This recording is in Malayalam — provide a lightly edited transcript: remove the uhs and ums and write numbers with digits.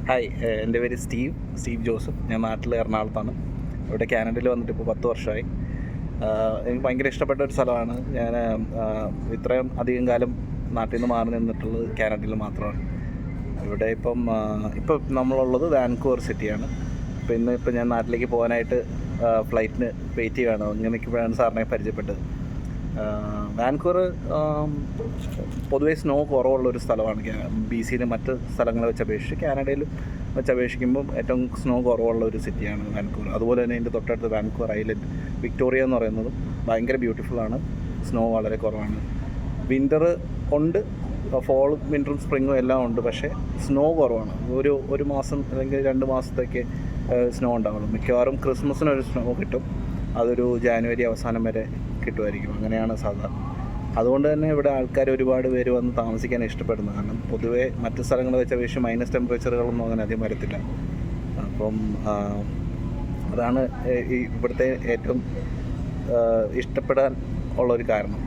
ഹായ്, എൻ്റെ പേര് സ്റ്റീവ് ജോസഫ്. ഞാൻ നാട്ടിൽ എറണാകുളത്താണ്. ഇവിടെ കാനഡയിൽ വന്നിട്ട് ഇപ്പോൾ 10 വർഷമായി. എനിക്ക് ഭയങ്കര ഇഷ്ടപ്പെട്ട ഒരു സ്ഥലമാണ്. ഞാൻ ഇത്രയും അധികം കാലം നാട്ടിൽ നിന്ന് മാറി നിന്നിട്ടുള്ളത് കാനഡയിൽ മാത്രമാണ്. ഇവിടെ ഇപ്പം നമ്മളുള്ളത് വാൻകൂവർ സിറ്റിയാണ്. ഇപ്പം ഞാൻ നാട്ടിലേക്ക് പോകാനായിട്ട് ഫ്ലൈറ്റിന് വെയിറ്റ് ചെയ്യുകയാണ്. ഇങ്ങനെ നിൽക്കുമ്പോഴാണ് സാറിനെ പരിചയപ്പെട്ടത്. വാൻകൂവർ പൊതുവേ സ്നോ കുറവുള്ളൊരു സ്ഥലമാണ്. BCയിലെ മറ്റ് സ്ഥലങ്ങളെ വെച്ച് അപേക്ഷിച്ച് കാനഡയിൽ വെച്ച് അപേക്ഷിക്കുമ്പം ഏറ്റവും സ്നോ കുറവുള്ള ഒരു സിറ്റിയാണ് വാൻകൂവർ. അതുപോലെ തന്നെ ഇതിൻ്റെ തൊട്ടടുത്ത് വാൻകൂവർ ഐലൻഡ് വിക്ടോറിയ എന്ന് പറയുന്നതും ഭയങ്കര ബ്യൂട്ടിഫുള്ളാണ്. സ്നോ വളരെ കുറവാണ്. വിൻ്റർ ഉണ്ട്, ഫോളും വിൻ്ററും സ്പ്രിങ്ങും എല്ലാം ഉണ്ട്. പക്ഷേ സ്നോ കുറവാണ്. ഒരു മാസം അല്ലെങ്കിൽ 2 മാസത്തേക്ക് സ്നോ ഉണ്ടാവുള്ളൂ. മിക്കവാറും ക്രിസ്മസിനൊരു സ്നോ കിട്ടും. അതൊരു ജാനുവരി അവസാനം വരെ കിട്ടുമായിരിക്കും. അങ്ങനെയാണ് സാധാരണ. അതുകൊണ്ട് തന്നെ ഇവിടെ ആൾക്കാർ ഒരുപാട് പേര് വന്ന് താമസിക്കാൻ ഇഷ്ടപ്പെടുന്നു. കാരണം പൊതുവേ മറ്റ് സ്ഥലങ്ങൾ വെച്ച് അപേക്ഷിച്ച് മൈനസ് ടെമ്പറേച്ചറുകളൊന്നും അങ്ങനെ അധികം വരത്തില്ല. അപ്പം അതാണ് ഇവിടുത്തെ ഏറ്റവും ഇഷ്ടപ്പെടാൻ ഉള്ളൊരു കാരണം.